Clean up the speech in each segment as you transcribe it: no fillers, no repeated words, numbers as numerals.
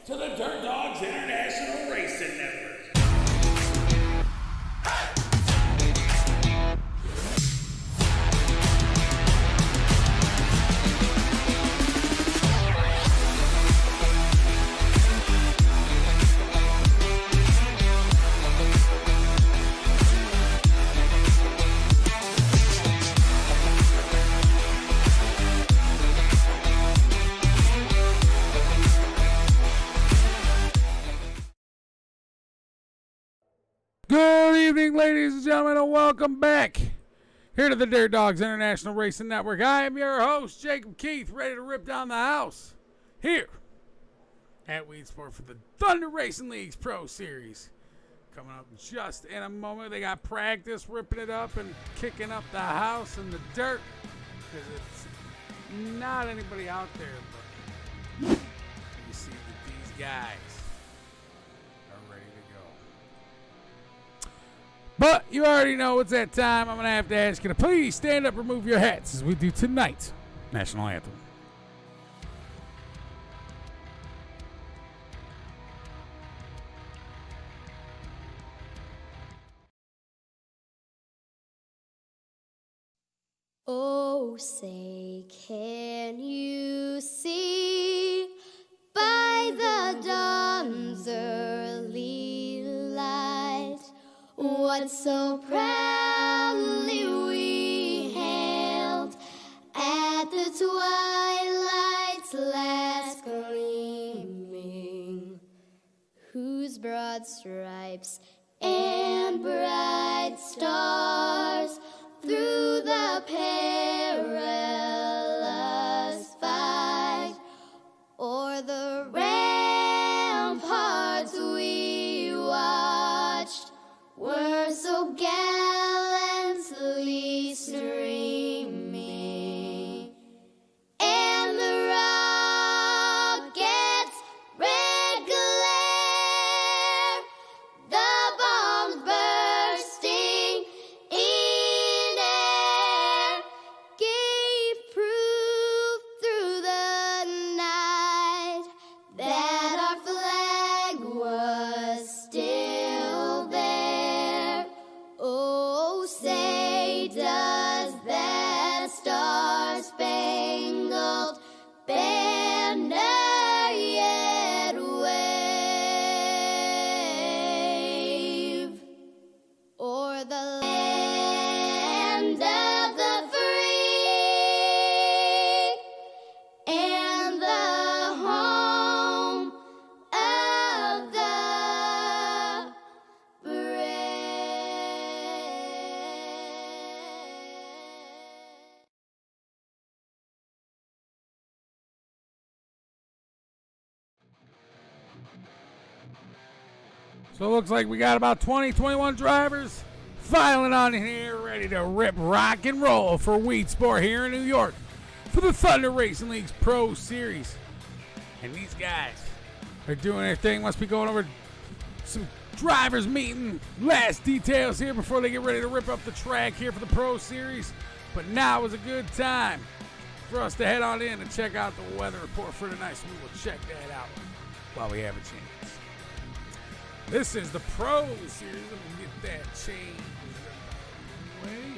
To the Dirt Dogs International Racing Network. Good evening, ladies and gentlemen, and welcome back here to the Dirt Dogs International Racing Network. I am your host, Jacob Keith, ready to rip down the house here at Weedsport for the Thunder Racing League's Pro Series. Coming up just in a moment. They got practice ripping it up and kicking up the house and the dirt because it's not anybody out there, but you see that these guys are ready to go. But you already know it's that time. I'm going to have to ask you to please stand up, remove your hats as we do tonight's National Anthem. Oh, say, can you see by the dawn's early light what so proudly we hailed at the twilight's last gleaming, whose broad stripes and bright stars through the perilous fight o'er the ramparts we watched were so gallantly streaming, and the rocket's red glare, the bombs bursting in air, gave proof through the night that our flag was still there. Oh, say, does that star-spangled banner yet wave o'er the land of the free and the home of the brave? So it looks like we got about 20, 21 drivers filing on in here, ready to rip rock and roll for Weedsport here in New York for the Thunder Racing League's Pro Series. And these guys are doing their thing. Must be going over some drivers meeting, last details here before they get ready to rip up the track here for the Pro Series. But now is a good time for us to head on in and check out the weather report for tonight. So we will check that out while we have a chance. This is the Pro Series. Let me get that change away.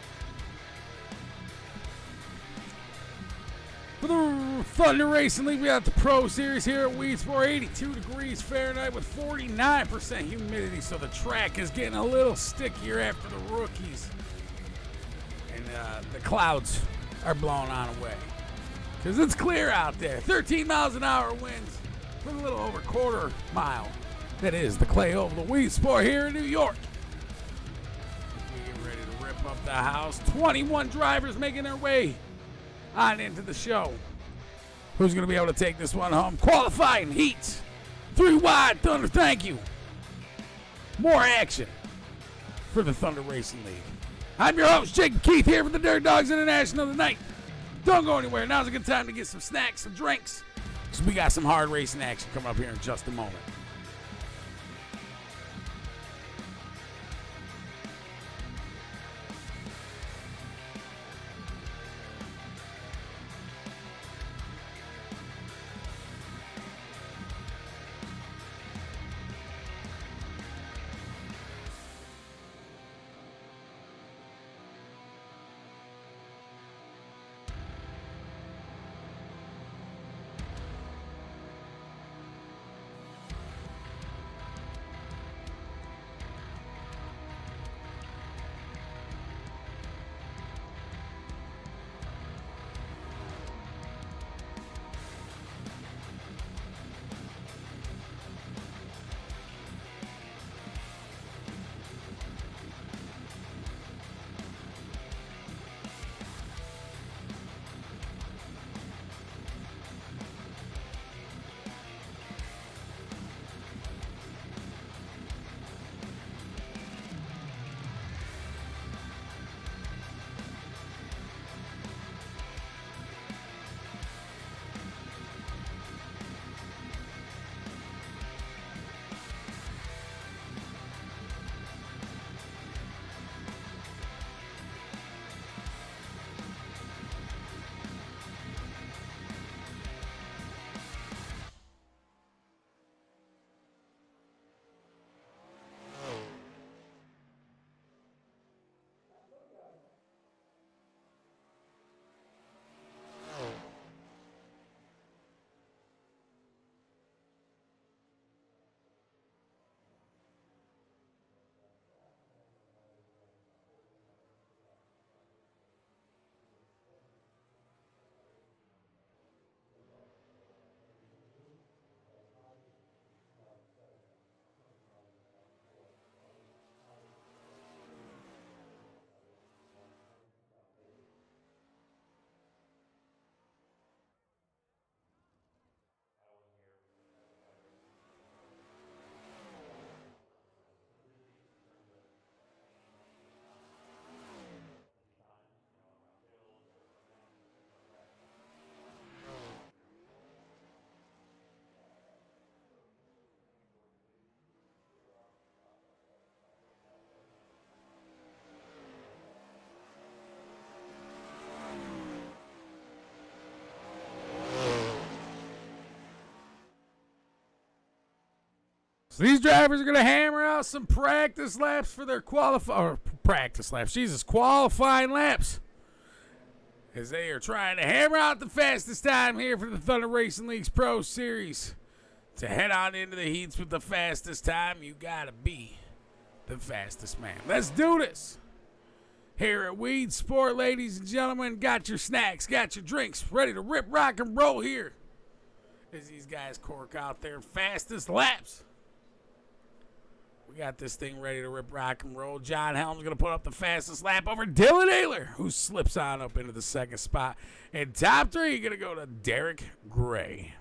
For the Thunder Racing League, we got the Pro Series here at Weedsport. 82 degrees Fahrenheit with 49% humidity, so the track is getting a little stickier after the rookies. And the clouds are blowing on away. because it's clear out there. 13 miles an hour winds with a little over quarter mile. That is the clay oval of Weedsport here in New York. We get ready to rip up the house. 21 drivers making their way on into the show. Who's going to be able to take this one home? Qualifying heats. 3 wide Thunder, thank you. More action for the Thunder Racing League. I'm your host, Jacob Keith, here for the Dirt Dogs International tonight. Don't go anywhere. Now's a good time to get some snacks, some drinks, because we got some hard racing action coming up here in just a moment. So these drivers are going to hammer out some practice laps for their qualifying laps, as they are trying to hammer out the fastest time here for the Thunder Racing League's Pro Series. To head on into the heats with the fastest time, you got to be the fastest man. Let's do this. Here at Weedsport, ladies and gentlemen, got your snacks, got your drinks, ready to rip, rock, and roll here as these guys cork out their fastest laps. We got this thing ready to rip, rock, and roll. John Helm's going to put up the fastest lap over Dylan Ayler, who slips on up into the second spot. And top 3 going to go to Derek Gray.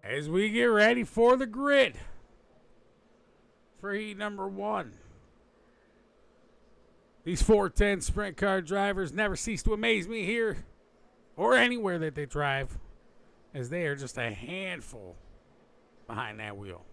As we get ready for the grid for heat number 1. These 410 sprint car drivers never cease to amaze me here or anywhere that they drive. as they are just a handful behind that wheel.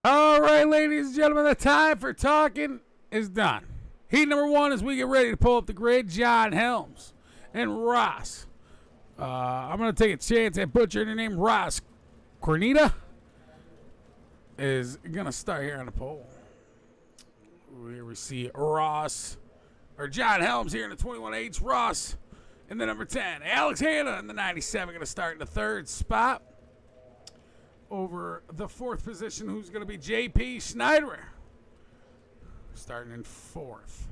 All right, ladies and gentlemen, the time for talking is done. Heat number one as we get ready to pull up the grid. John Helms and Ross. I'm going to take a chance at butchering her name. Ross Cornita is going to start here on the pole. We see Ross, or John Helms here in the 21H. Ross in the number 10. Alex Hanna in the 97 going to start in the third spot. Over the fourth position, who's going to be J.P. Schneider, starting in fourth.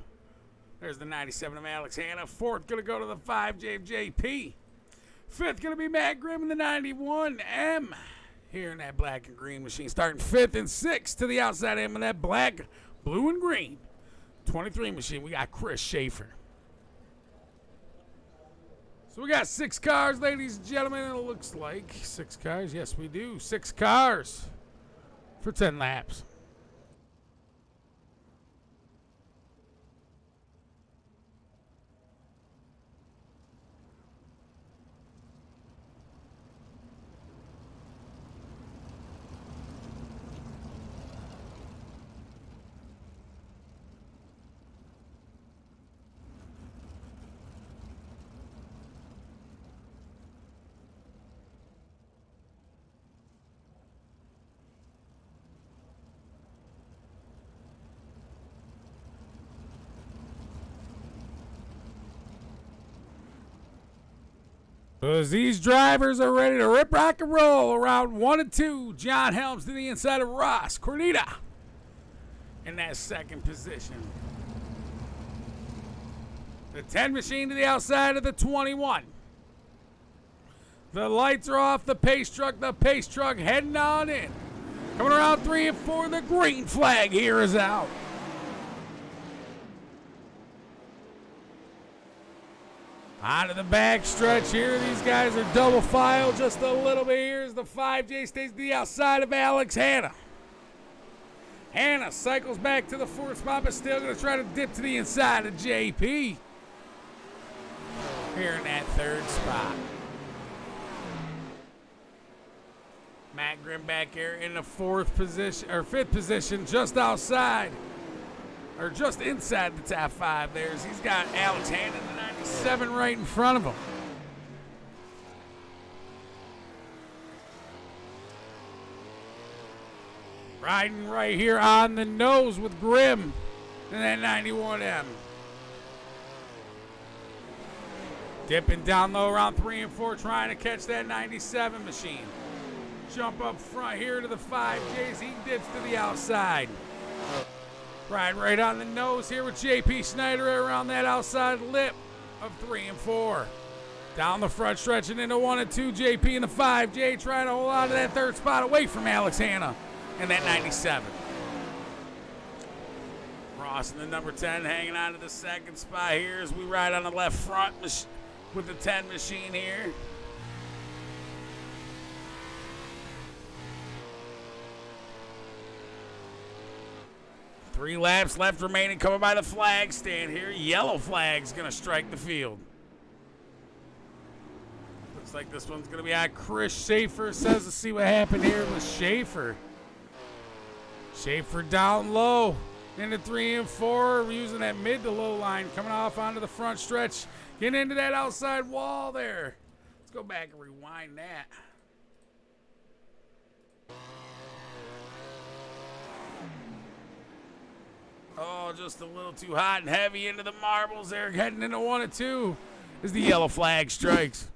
There's the 97 of Alex Hanna. Fourth going to go to the 5J of J.P. Fifth going to be Matt Grimm in the 91M here in that black and green machine. Starting fifth and sixth to the outside M in that black, blue, and green 23 machine. We got Chris Schaefer. So we got 6 cars, ladies and gentlemen. It looks like 6 cars. Yes, we do. 6 cars for 10 laps. As these drivers are ready to rip, rock, and roll around 1 and 2. John Helms to the inside of Ross Cornita in that second position. The 10 machine to the outside of the 21. The lights are off. The pace truck heading on in. Coming around 3 and 4. The green flag here is out. Onto the back stretch here. These guys are double file just a little bit here as the 5J stays to the outside of Alex Hanna. Hanna cycles back to the fourth spot, but still going to try to dip to the inside of JP here in that third spot. Matt Grimm back here in the fourth position, or fifth position, just outside, or just inside the top 5 there. He's got Alex Hanna in the 97 right in front of him. Riding right here on the nose with Grimm in that 91M. Dipping down low around 3 and 4, trying to catch that 97 machine. Jump up front here to the 5Js. He dips to the outside. Riding right on the nose here with J.P. Schneider around that outside lip. of 3 and 4. Down the front, stretching into 1 and 2. JP in the 5J trying to hold on to that third spot away from Alex Hanna and that 97. Ross in the number 10 hanging on to the second spot here as we ride on the left front with the 10 machine here. Three laps left remaining, coming by the flag stand here. Yellow flag's going to strike the field. Looks like this one's going to be on Chris Schaefer. Says to see what happened here with Schaefer. Schaefer down low into 3 and 4. We're using that mid to low line, coming off onto the front stretch. Getting into that outside wall there. Let's go back and rewind that. Oh, just a little too hot and heavy into the marbles there. Heading into 1 and 2 as the yellow flag strikes.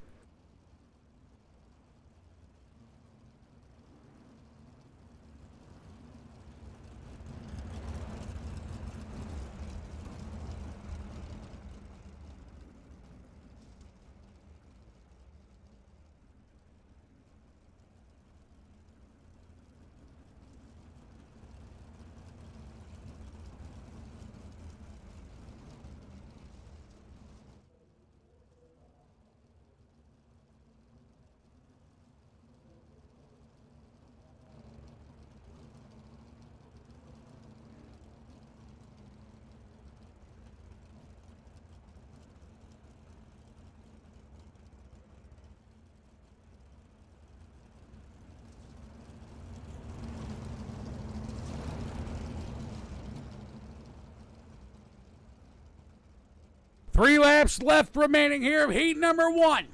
Three laps left remaining here of heat number 1.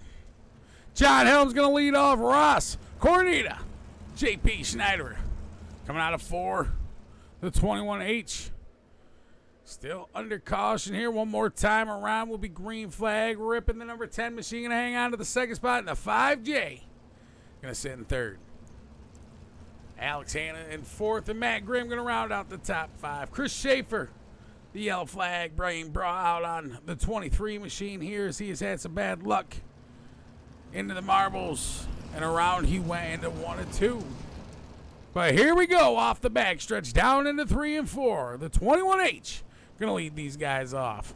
John Helm's going to lead off. Ross, Cornita, JP Schneider coming out of 4. The 21H still under caution here. One more time around will be green flag. Ripping the number 10 machine. Going to hang on to the second spot. And the 5J going to sit in third. Alex Hanna in 4th. And Matt Grimm going to round out the top 5. Chris Schaefer, the yellow flag, being brought out on the 23 machine here as he has had some bad luck into the marbles, and around he went into 1 and 2. But here we go off the backstretch down into 3 and 4. The 21H gonna lead these guys off.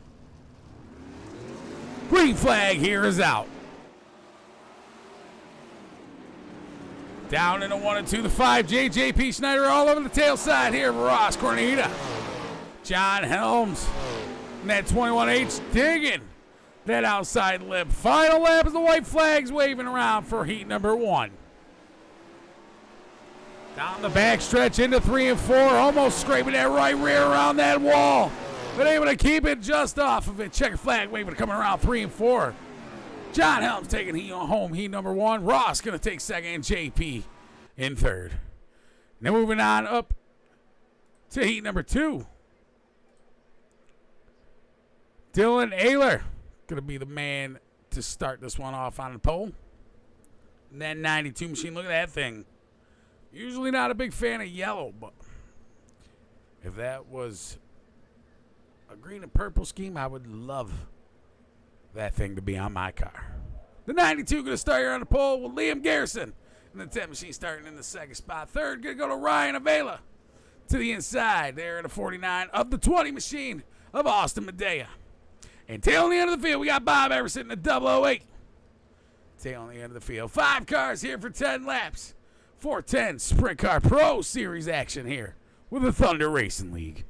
Green flag here is out. Down into 1 and 2. The 5J, JP Schneider all over the tail side here. Ross Cornita. John Helms and that 21H digging that outside lip. Final lap as the white flag's waving around for heat number 1. Down the backstretch into 3 and 4, almost scraping that right rear around that wall, but able to keep it just off of it. Checker flag waving coming around 3 and 4. John Helms taking home heat number 1. Ross going to take second, JP in third. Now moving on up to heat number 2. Dylan Ayler going to be the man to start this one off on the pole. And that 92 machine, look at that thing. Usually not a big fan of yellow, but if that was a green and purple scheme, I would love that thing to be on my car. The 92 going to start here on the pole with Liam Garrison. And the 10 machine starting in the second spot. Third going to go to Ryan Avila to the inside there in the 49 of the 20 machine of Austin Medea. And tail on the end of the field, we got Bob Everson in the 008. Tail on the end of the field. 5 cars here for 10 laps. 410 Sprint Car Pro Series action here with the Thunder Racing League.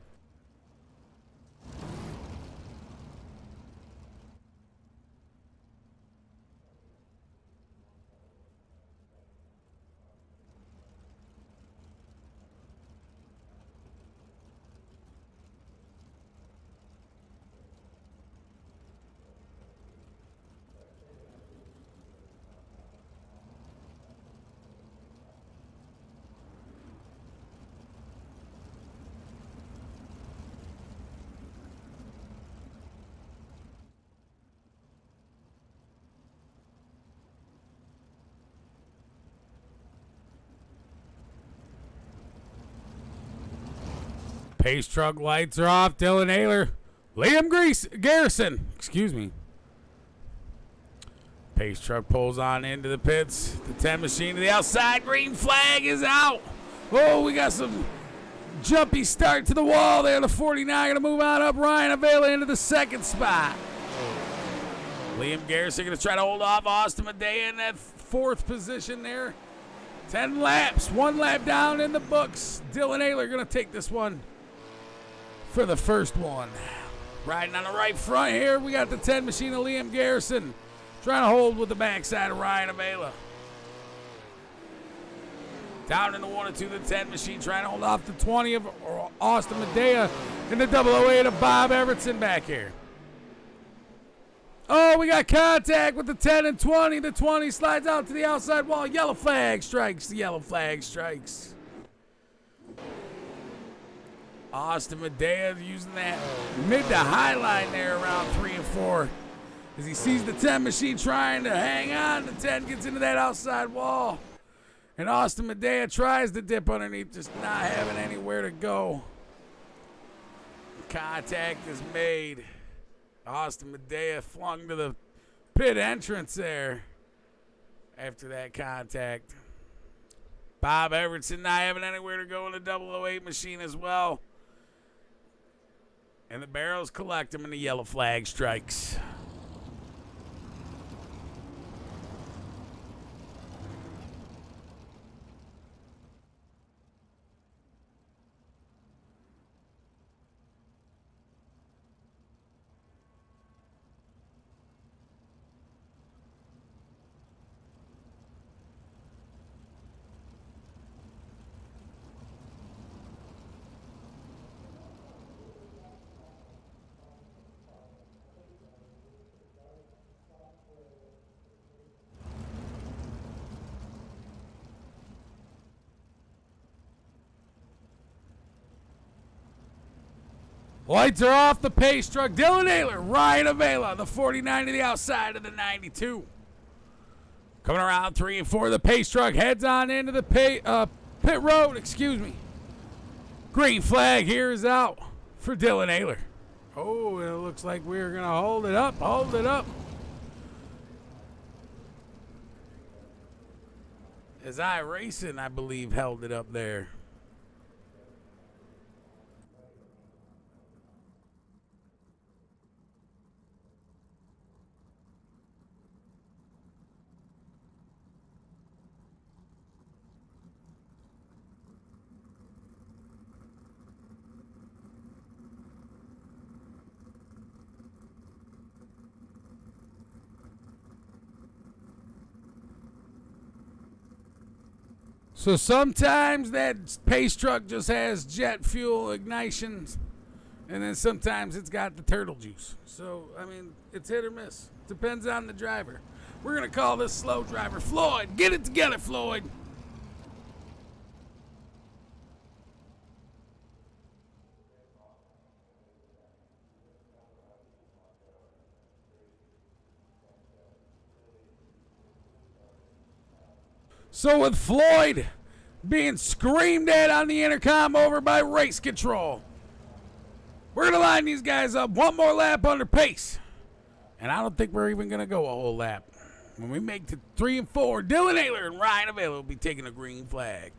Pace truck lights are off. Dylan Ayler. Liam Garrison. Excuse me. Pace truck pulls on into the pits. The 10 machine to the outside. Green flag is out. Oh, we got some jumpy start to the wall there. The 49 going to move on up. Ryan Avila into the second spot. Liam Garrison going to try to hold off Austin Medea in that fourth position there. 10 laps. 1 lap down in the books. Dylan Ayler going to take this one for the first one. Riding on the right front here, we got the 10 machine of Liam Garrison trying to hold with the backside of Ryan Avila. Down in the 1 and 2, the 10 machine trying to hold off the 20 of Austin Medea and the 008 of Bob Evertson back here. Oh, we got contact with the 10 and 20. The 20 slides out to the outside wall. Yellow flag strikes. The yellow flag strikes. Austin Medea using that mid to high line there around 3 and 4. As he sees the 10 machine trying to hang on, the 10 gets into that outside wall. And Austin Medea tries to dip underneath, just not having anywhere to go. Contact is made. Austin Medea flung to the pit entrance there after that contact. Bob Evertson not having anywhere to go in the 008 machine as well. And the barrels collect him and the yellow flag strikes. Lights are off the pace truck. Dylan Ayler, Ryan Avila, the 49 to the outside of the 92. Coming around 3 and 4, the pace truck heads on into the pit road, excuse me. Green flag here is out for Dylan Ayler. Oh, it looks like we're going to hold it up. As iRacing, I believe, held it up there. So sometimes that pace truck just has jet fuel ignition, and then sometimes it's got the turtle juice. So, I mean, it's hit or miss. Depends on the driver. We're going to call this slow driver Floyd. Get it together, Floyd. So with Floyd being screamed at on the intercom over by race control, we're going to line these guys up one more lap under pace. And I don't think we're even going to go a whole lap. When we make to 3 and 4, Dylan Ayler and Ryan Avila will be taking a green flag.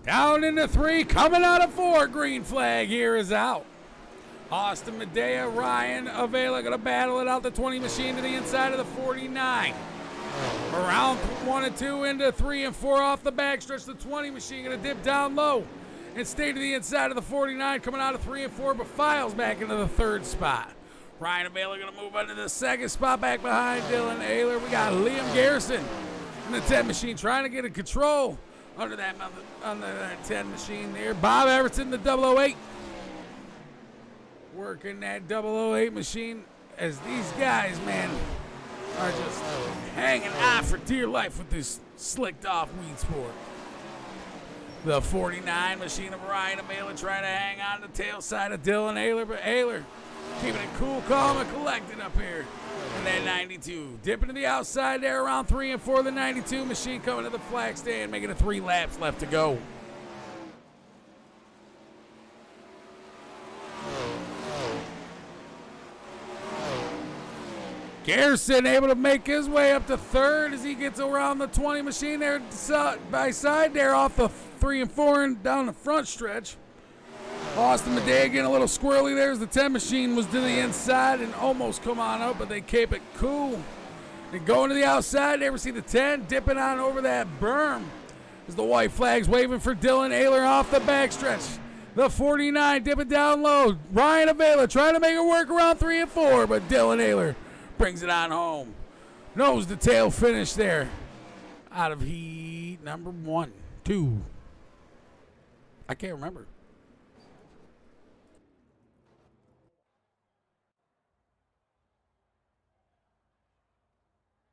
Down into 3, coming out of 4, green flag here is out. Austin Medea, Ryan Avila going to battle it out the 20 machine to the inside of the 49. Around 1 and 2 into 3 and 4 off the backstretch. The 20 machine going to dip down low and stay to the inside of the 49, coming out of 3 and 4, but files back into the third spot. Ryan Avila going to move into the second spot back behind Dylan Ayler. We got Liam Garrison in the 10 machine trying to get in control under that 10 machine there. Bob Evertson, the 008. Working that 008 machine as these guys, man, are just hanging on for dear life with this slicked off Weedsport. The 49 machine of Ryan Avila trying to hang on the tail side of Dylan Ayler, but Ayler keeping it cool, calm, and collected up here And that 92. Dipping to the outside there around 3 and 4. The 92 machine coming to the flag stand, making it 3 laps left to go. Garrison able to make his way up to third as he gets around the 20 machine there by side there off the 3 and 4 and down the front stretch. Austin Medea getting a little squirrely there as the 10 machine was to the inside and almost come on up, but they keep it cool. And going to the outside, there we see the 10 dipping on over that berm as the white flag's waving for Dylan Ayler off the backstretch. The 49 dipping down low. Ryan Avila trying to make it work around 3 and 4, but Dylan Ayler brings it on home. Nose to tail finish there out of heat number 1, 2. I can't remember.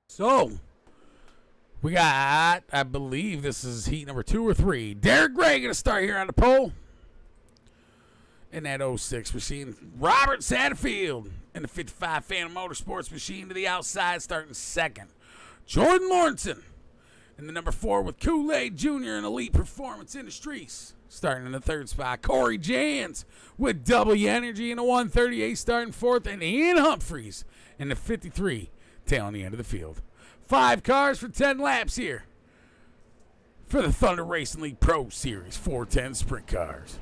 So, we got, I believe this is heat number 2 or 3. Derek Gray going to start here on the pole. In that 06 machine. Robert Satterfield in the 55 Phantom Motorsports machine to the outside starting second. Jordan Lawrenson in the number 4 with Kool-Aid Jr. in Elite Performance Industries starting in the 3rd spot. Corey Jans with W Energy in the 138 starting 4th. And Ian Humphreys in the 53 tailing the end of the field. 5 cars for 10 laps here for the Thunder Racing League Pro Series 410 Sprint Cars.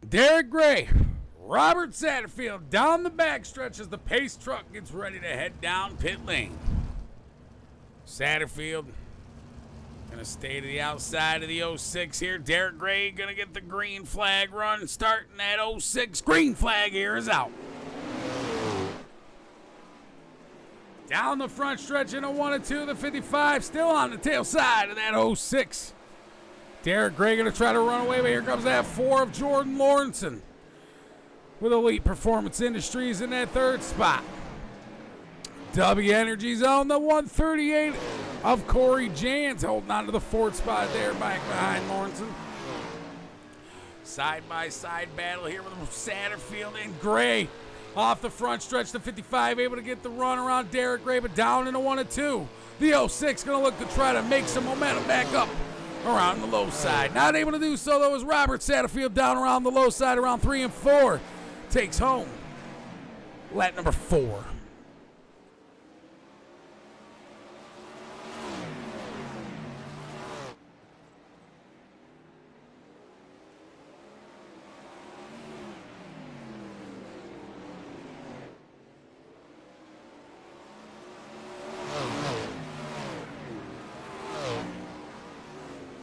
Derek Gray, Robert Satterfield down the backstretch as the pace truck gets ready to head down pit lane. Satterfield going to stay to the outside of the 06 here. Derek Gray going to get the green flag run starting that 06. Green flag here is out. Down the front stretch in a 1 and 2, the 55 still on the tail side of that 06. Derek Gray going to try to run away, but here comes that 4 of Jordan Lawrenson with Elite Performance Industries in that 3rd spot. W Energy's on the 138 of Corey Jans holding on to the 4th spot there back behind Lawrenson. Side-by-side battle here with Satterfield and Gray. Off the front stretch, the 55 able to get the run around Derek Gray, but down in a 1 and 2. The 06 going to look to try to make some momentum back up around the low side. Not able to do so, though, as Robert Satterfield down around the low side around 3 and 4. Takes home lap number 4.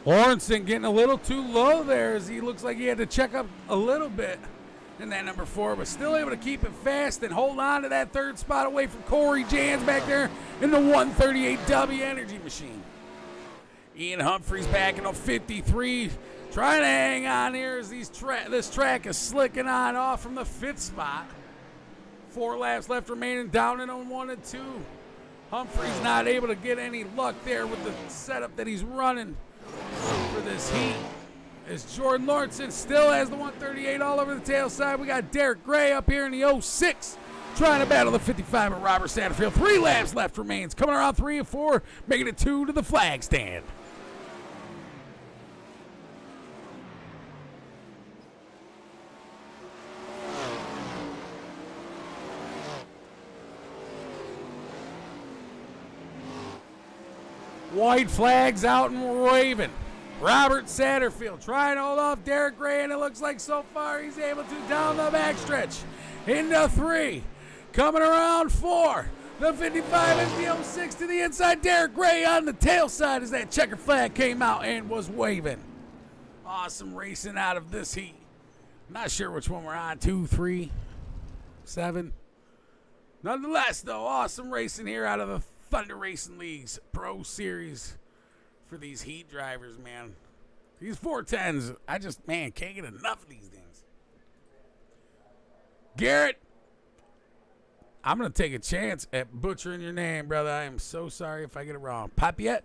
Lawrenson getting a little too low there as he looks like he had to check up a little bit in that number 4, but still able to keep it fast and hold on to that 3rd spot away from Corey Jans back there in the 138 W Energy machine. Ian Humphreys back in a 53, trying to hang on here as this track is slicking on off from the 5th spot. 4 laps left remaining down in a 1 and 2. Humphreys not able to get any luck there with the setup that he's running for this heat. As Jordan Lawrenson still has the 138 all over the tail side. We got Derek Gray up here in the 06 trying to battle the 55 of Robert Satterfield. 3 laps left remains. Coming around 3 and 4, making it 2 to the flag stand. White flags out and waving. Robert Satterfield trying to hold off Derek Gray, and it looks like so far he's able to down the backstretch. Into 3. Coming around 4. The 55 is the 06 to the inside. Derek Gray on the tail side as that checker flag came out and was waving. Awesome racing out of this heat. Not sure which one we're on. 2, 3, 7. Nonetheless, though, awesome racing here out of the Thunder Racing League's Pro Series for these heat drivers, man. These 410s, I just, man, can't get enough of these things. Garrett, I'm going to take a chance at butchering your name, brother. I am so sorry if I get it wrong. Papiet?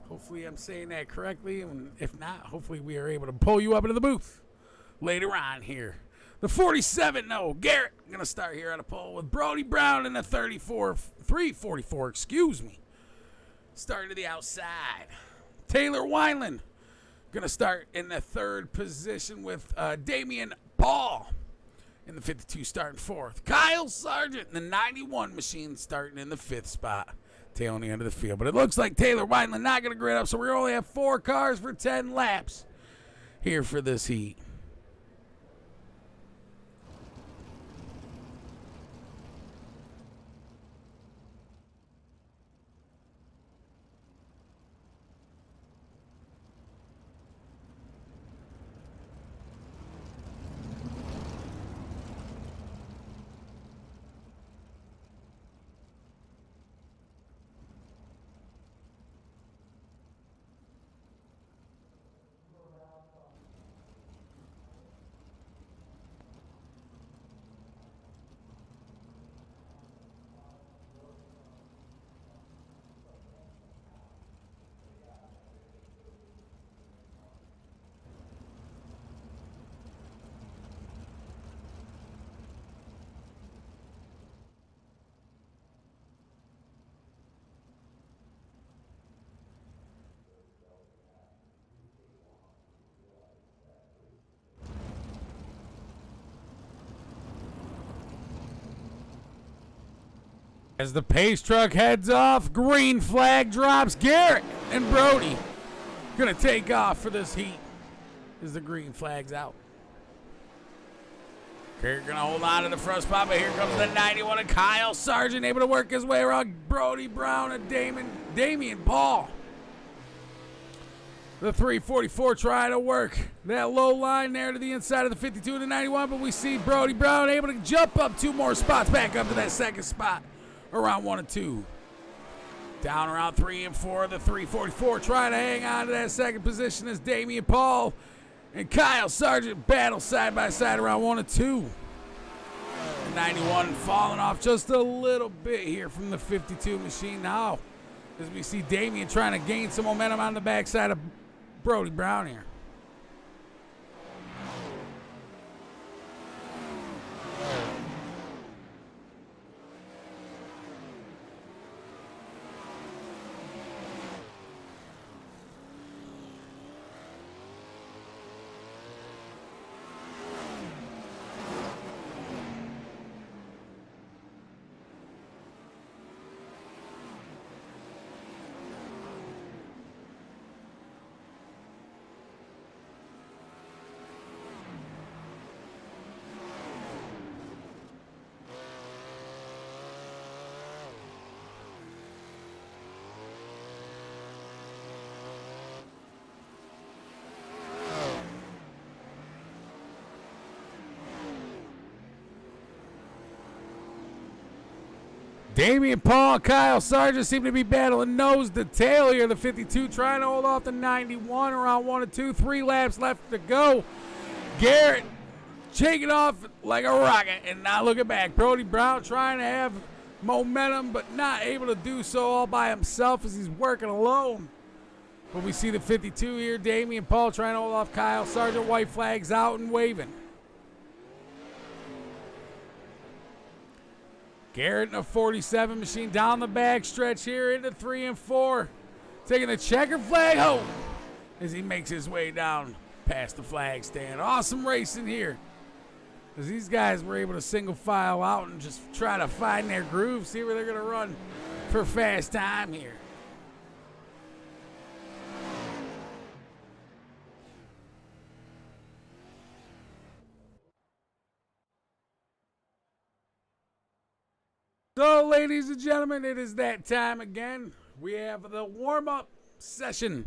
Hopefully I'm saying that correctly, and if not, hopefully we are able to pull you up into the booth later on here. The 47, no, Garrett, going to start here on a pole with Brody Brown in the 344, excuse me. Starting to the outside. Taylor Wineland going to start in the 3rd position with Damian Paul in the 52 starting 4th. Kyle Sargent in the 91 machine starting in the 5th spot. Tail on the end of the field. But it looks like Taylor Wineland not going to grid up, so we only have 4 cars for 10 laps here for this heat. As the pace truck heads off, green flag drops. Garrett and Brody gonna take off for this heat as the green flag's out. Garrett gonna hold on to the front spot, but here comes the 91 of Kyle Sargent, able to work his way around Brody Brown and Damian Paul. The 344 trying to work that low line there to the inside of the 52 and the 91, but we see Brody Brown able to jump up 2 more spots back up to that 2nd spot. Around 1 and 2. Down around 3 and 4. The 344 trying to hang on to that 2nd position as Damian Paul and Kyle Sargent battle side by side around 1 and 2. The 91 falling off just a little bit here from the 52 machine now. As we see Damian trying to gain some momentum on the backside of Brody Brown here. Damian Paul and Kyle Sargent seem to be battling nose to tail here. The 52 trying to hold off the 91 around 1 and 2. 3 laps left to go. Garrett taking off like a rocket and not looking back. Brody Brown trying to have momentum but not able to do so all by himself as he's working alone. But we see the 52 here. Damian Paul trying to hold off Kyle Sargent. White flags out and waving. Garrett in a 47 machine down the back stretch here into 3 and 4. Taking the checker flag home as he makes his way down past the flag stand. Awesome racing here. As these guys were able to single file out and just try to find their groove, see where they're going to run for fast time here. So, ladies and gentlemen, it is that time again. We have the warm-up session,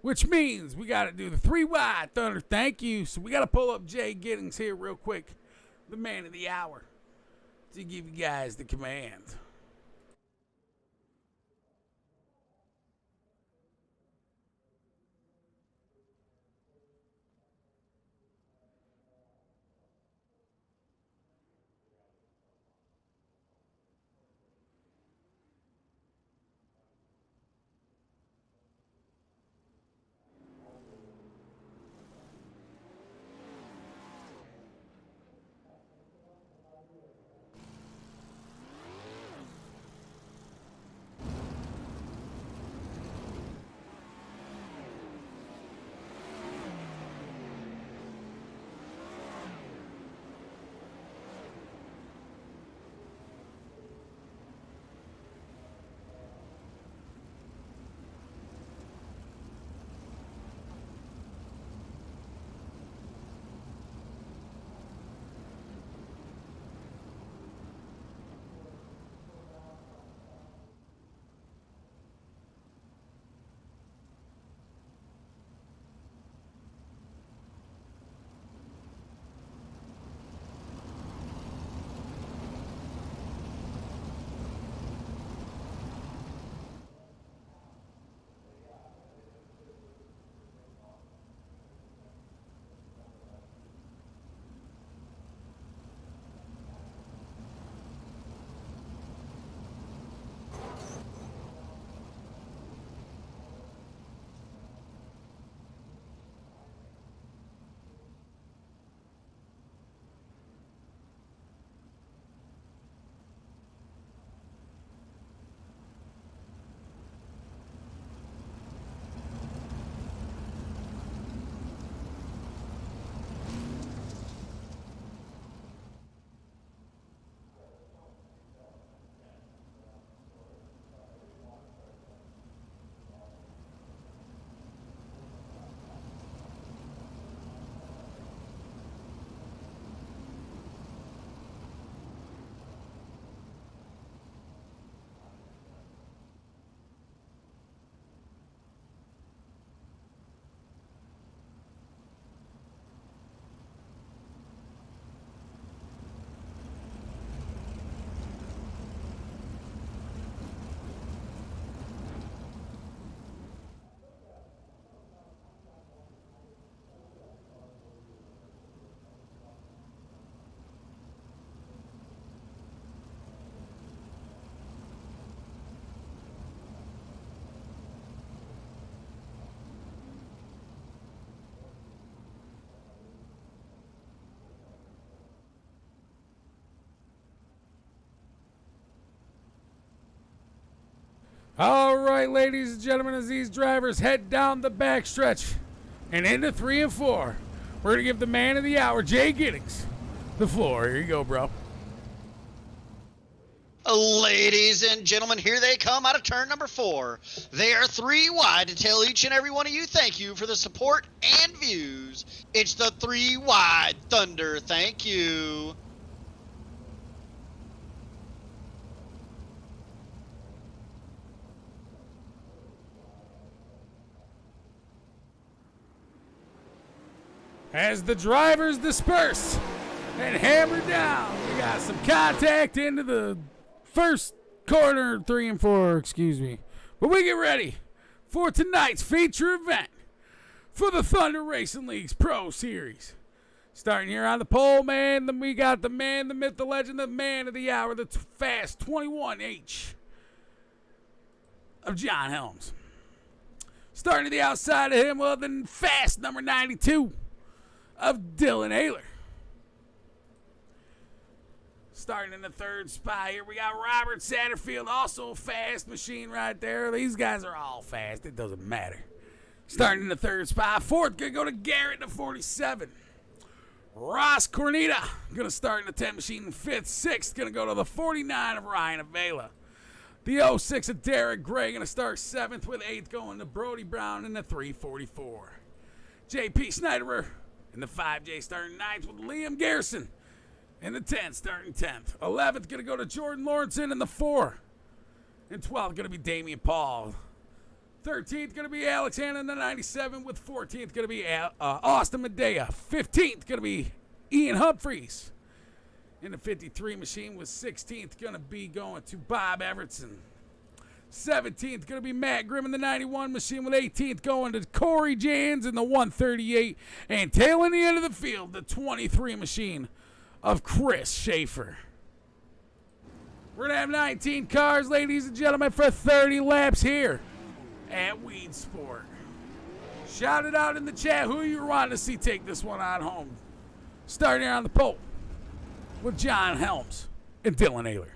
which means we got to do the 3 wide thunder thank you. So we got to pull up Jay Giddings here real quick, the man of the hour, to give you guys the command. All right, ladies and gentlemen, as these drivers head down the backstretch and into 3 and 4, we're going to give the man of the hour, Jay Giddings, the floor. Here you go, bro. Ladies and gentlemen, here they come out of turn number 4. They are 3 wide to tell each and every one of you thank you for the support and views. It's the 3 wide Thunder thank you. As the drivers disperse and hammer down, we got some contact into the first corner, 3 and 4, excuse me. But we get ready for tonight's feature event for the Thunder Racing League's Pro Series. Starting here on the pole, man, then we got the man, the myth, the legend, the man of the hour, the fast 21H of John Helms. Starting to the outside of him, well, the fast number 92 of Dylan Ayler. Starting in the 3rd spot here, we got Robert Satterfield, also a fast machine right there. These guys are all fast. It doesn't matter. Starting in the 3rd spot. 4th, going to go to Garrett in the 47. Ross Cornita, going to start in the 10 machine in 5th. 6th, going to go to the 49 of Ryan Avila. The 06 of Derek Gray, going to start 7th, with 8th going to Brody Brown in the 344. JP Snyderer in the 5J starting 9th with Liam Garrison In the 10, starting 10th. 11th, going to go to Jordan Lawrenson in the 4. And 12th, going to be Damian Paul. 13th, going to be Alex Hanna in the 97, with 14th, going to be Austin Medea. 15th, going to be Ian Humphreys. In the 53 machine, with 16th, going to be going to Bob Evertson. 17th, going to be Matt Grimm in the 91 machine, with 18th going to Corey Jans in the 138. And tailing the end of the field, the 23 machine of Chris Schaefer. We're going to have 19 cars, ladies and gentlemen, for 30 laps here at Weedsport. Shout it out in the chat who you want to see take this one on home. Starting on the pole with John Helms and Dylan Ayler.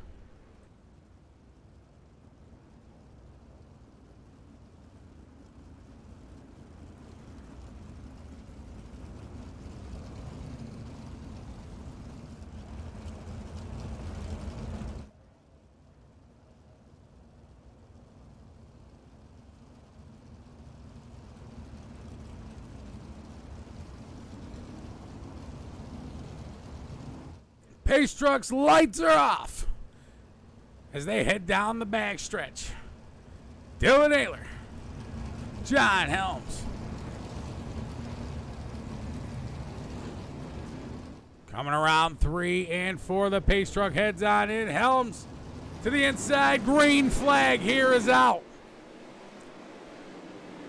Pace Truck's lights are off as they head down the backstretch. Dylan Ayler, John Helms. Coming around 3 and 4, the Pace Truck heads on in. Helms to the inside, green flag here is out.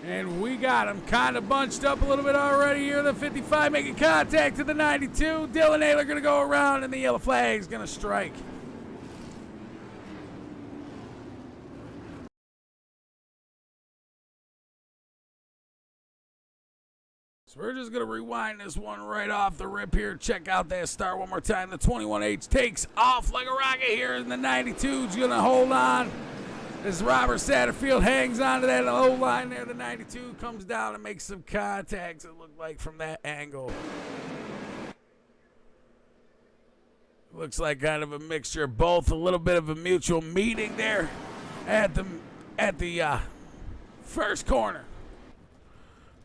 And we got him kind of bunched up a little bit already here. The 55 making contact to the 92. Dylan Ayler going to go around, and the yellow flag is going to strike. So we're just going to rewind this one right off the rip here. Check out that start one more time. The 21H takes off like a rocket here, and the 92 is going to hold on. As Robert Satterfield hangs onto that low line there, the 92 comes down and makes some contacts, it looked like, from that angle. Looks like kind of a mixture of both, a little bit of a mutual meeting there at the first corner.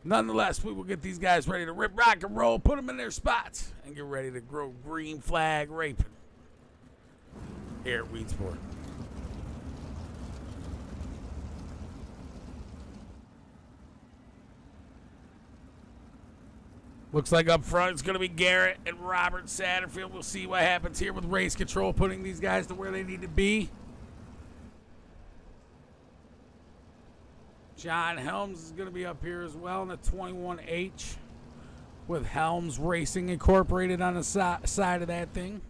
Nonetheless, we will get these guys ready to rip, rock, and roll, put them in their spots, and get ready to grow green flag raping here at Weedsport. Looks like up front it's going to be Garrett and Robert Satterfield. We'll see what happens here with race control, putting these guys to where they need to be. John Helms is going to be up here as well in the 21H with Helms Racing Incorporated on the side of that thing.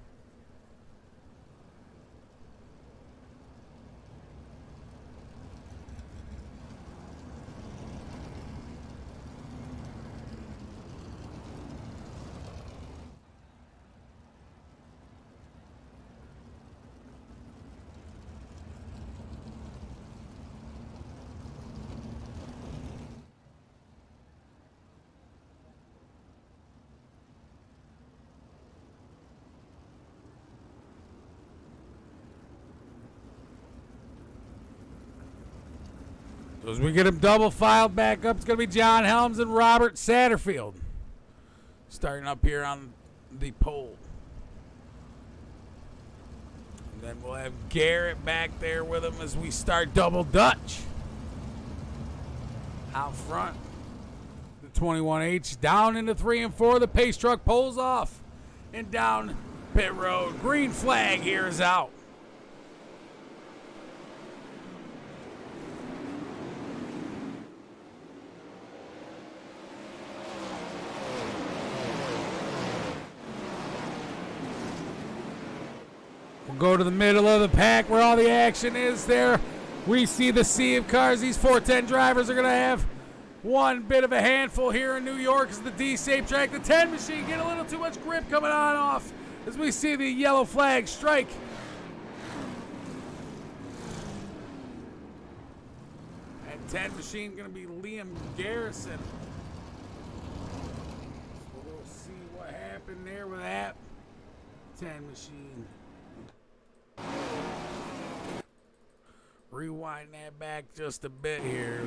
So as we get them double filed back up, it's going to be John Helms and Robert Satterfield starting up here on the pole. And then we'll have Garrett back there with him as we start double Dutch. Out front, the 21H down into 3 and 4. The Pace Truck pulls off and down pit road. Green flag here is out. We'll go to the middle of the pack where all the action is there. We see the sea of cars. These 410 drivers are going to have one bit of a handful here in New York as the D-Safe track. The 10 machine get a little too much grip coming on off as we see the yellow flag strike. And 10 machine going to be Liam Garrison. So we'll see what happened there with that 10 machine. Rewind that back just a bit here.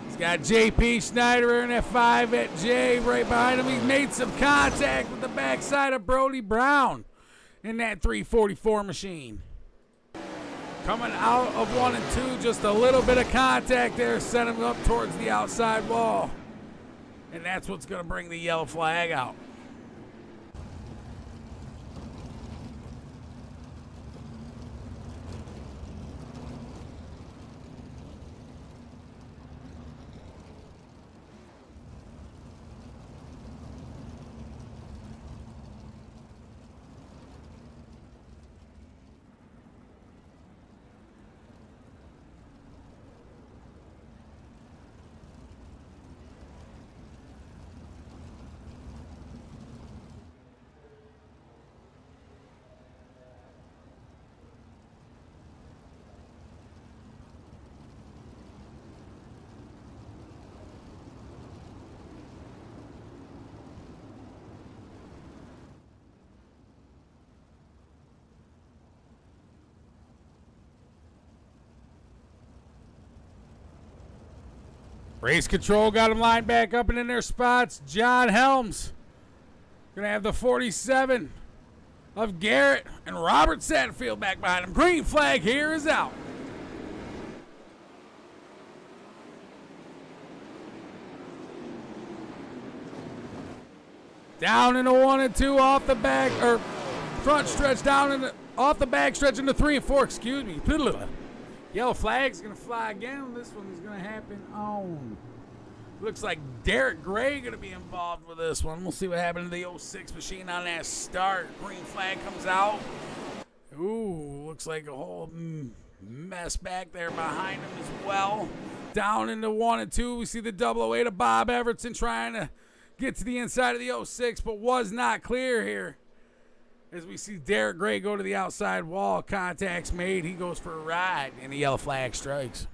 He's got JP Schneider in F5 at J right behind him. He's made some contact with the backside of Brody Brown. in that 344 machine. Coming out of 1 and 2, just a little bit of contact there, sent him up towards the outside wall. And that's what's going to bring the yellow flag out. Race control got them lined back up and in their spots. John Helms going to have the 47 of Garrett and Robert Satterfield back behind him. Green flag here is out. Down into 1 and 2 off the back, or front stretch down into, off the back stretch into 3 and 4, excuse me. Yellow flag's going to fly again. This one is going to happen on. Looks like Derek Gray going to be involved with this one. We'll see what happened to the 06 machine on that start. Green flag comes out. Ooh, looks like a whole mess back there behind him as well. Down into 1 and 2, we see the 008 of Bob Everton trying to get to the inside of the 06, but was not clear here. As we see Derek Gray go to the outside wall, contact's made, he goes for a ride, and the yellow flag strikes.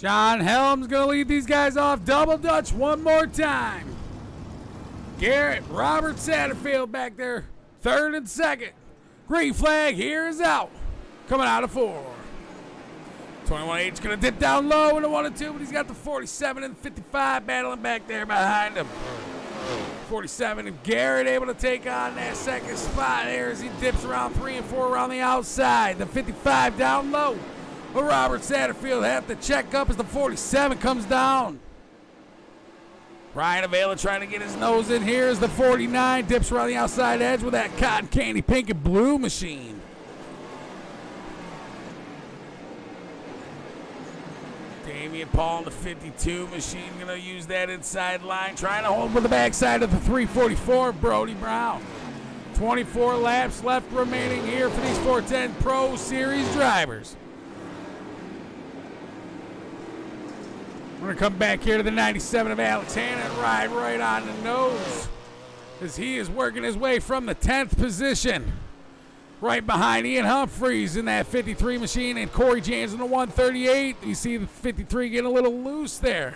John Helms going to lead these guys off. Double Dutch one more time. Garrett, Robert Satterfield back there. Third and second. Green flag here is out. Coming out of 4. 21H going to dip down low into 1 and 2, but he's got the 47 and 55 battling back there behind him. 47 and Garrett able to take on that second spot there as he dips around 3 and 4 around the outside. The 55 down low. But Robert Satterfield have to check up as the 47 comes down. Ryan Avila trying to get his nose in here as the 49 dips around the outside edge with that cotton candy pink and blue machine. Damian Paul in the 52 machine going to use that inside line, trying to hold with the backside of the 344, Brody Brown. 24 laps left remaining here for these 410 Pro Series drivers. We're going to come back here to the 97 of Alex Hanna and ride right on the nose as he is working his way from the 10th position. Right behind Ian Humphreys in that 53 machine and Corey James in the 138. You see the 53 getting a little loose there.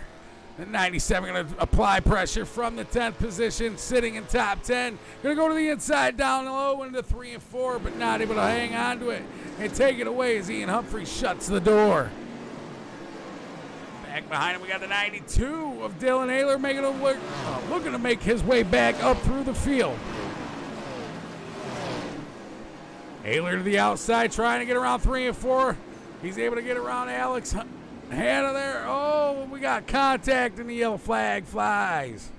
The 97 going to apply pressure from the 10th position, sitting in top 10. Going to go to the inside, down low into 3 and 4, but not able to hang on to it and take it away as Ian Humphrey shuts the door. Back behind him, we got the 92 of Dylan Ayler making looking to make his way back up through the field. Ayler to the outside, trying to get around 3 and 4. He's able to get around Alex Hannah there. Oh, we got contact and the yellow flag flies.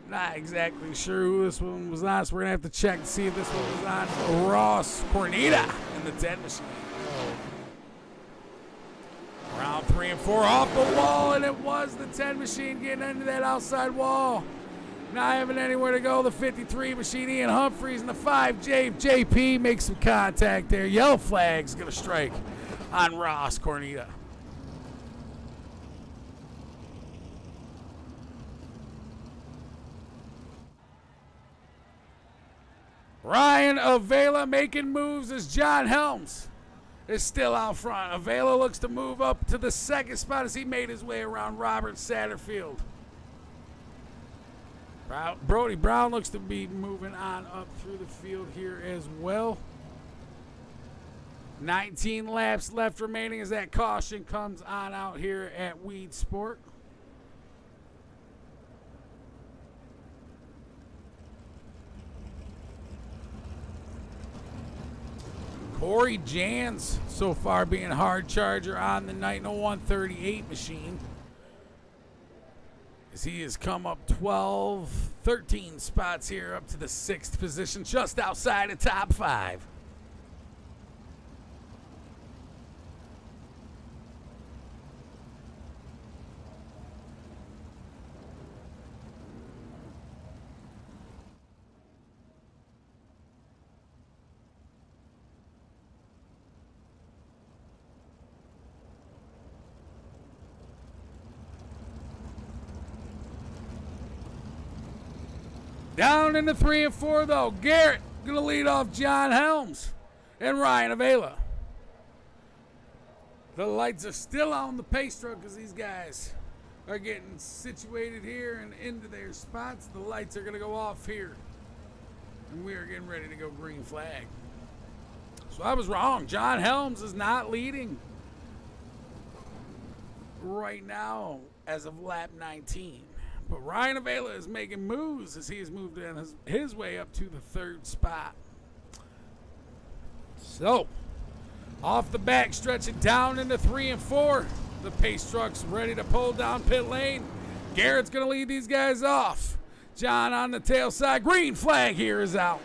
Not exactly sure who this one was on, so we're going to have to check to see if this one was on Ross Cornita in the 10 machine. Round 3 and 4 off the wall, and it was the 10 machine getting into that outside wall. Not having anywhere to go, the 53 machine, Ian Humphreys, and the 5 JP makes some contact there. Yellow flag's going to strike on Ross Cornita. Ryan Avila making moves as John Helms is still out front. Avila looks to move up to the second spot as he made his way around Robert Satterfield. Brody Brown looks to be moving on up through the field here as well. 19 laps left remaining as that caution comes on out here at Weedsport. Corey Jans so far being hard charger on the night in a 138 machine, as he has come up 13 spots here up to the 6th position, just outside of top 5. Down into 3 and 4, though. Garrett going to lead off John Helms and Ryan Avila. The lights are still on the pace truck as these guys are getting situated here and into their spots. The lights are going to go off here, and we are getting ready to go green flag. So I was wrong. John Helms is not leading right now as of lap 19. But Ryan Avila is making moves as he has moved in his way up to the 3rd spot. So, off the back stretch and down into 3 and 4. The pace truck's ready to pull down pit lane. Garrett's going to lead these guys off. John on the tail side. Green flag here is out.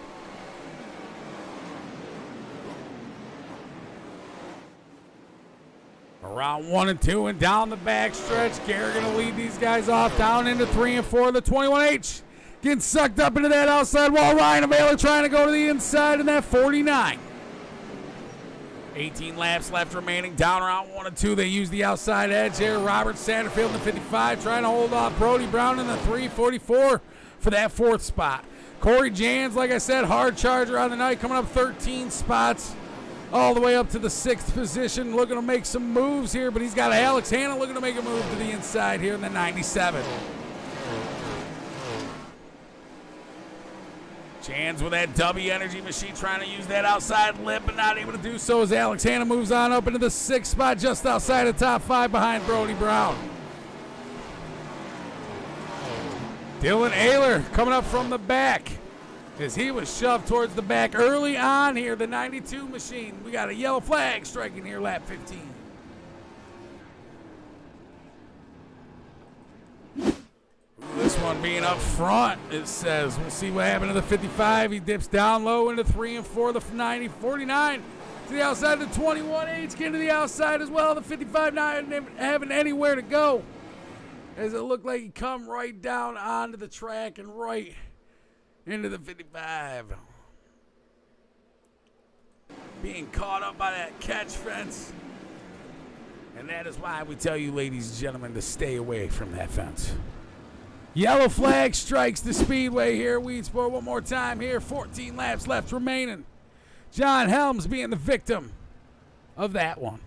Around 1 and 2 and down the back stretch. Garrett going to lead these guys off down into 3 and 4. The 21H getting sucked up into that outside wall. Ryan Avila trying to go to the inside in that 49. 18 laps left remaining. Down around 1 and 2. They use the outside edge here. Robert Satterfield in the 55 trying to hold off Brody Brown in the 344 for that 4th spot. Corey Jans, like I said, hard charger on the night, coming up 13 spots. All the way up to the 6th position, looking to make some moves here, but he's got Alex Hannah looking to make a move to the inside here in the 97. Chans with that W energy machine trying to use that outside lip, but not able to do so as Alex Hannah moves on up into the 6th spot, just outside of top 5 behind Brody Brown. Dylan Ayler coming up from the back, as he was shoved towards the back early on here, the 92 machine. We got a yellow flag striking here, lap 15. This one being up front, it says. We'll see what happened to the 55. He dips down low into 3 and 4, the 90, 49 to the outside, the 21H getting to the outside as well. The 55 not having anywhere to go, as it looked like he come right down onto the track and right into the 55. Being caught up by that catch fence. And that is why we tell you, ladies and gentlemen, to stay away from that fence. Yellow flag strikes the speedway here. Weedsport one more time here. 14 laps left remaining. John Helms being the victim of that one.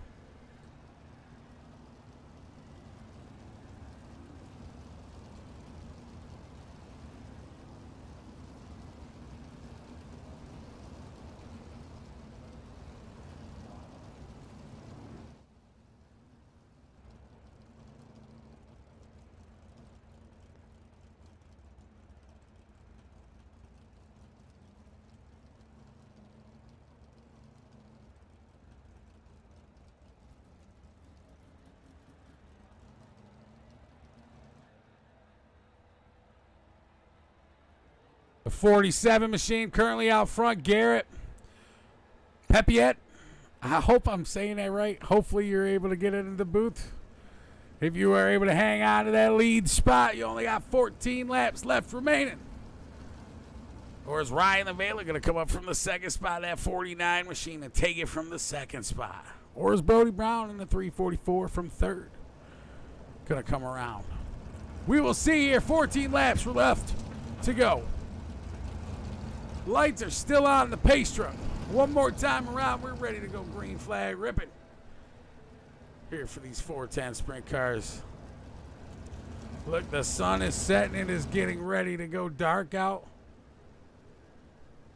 The 47 machine currently out front. Garrett Pepiet. I hope I'm saying that right. Hopefully you're able to get it in the booth. If you are able to hang on to that lead spot, you only got 14 laps left remaining. Or is Ryan LaVela going to come up from the second spot, that 49 machine, and take it from the second spot? Or is Brody Brown in the 344 from third going to come around? We will see here. 14 laps left to go. Lights are still on the pace truck. One more time around, we're ready to go green flag ripping. Here for these 410 sprint cars. Look, the sun is setting. It is getting ready to go dark out.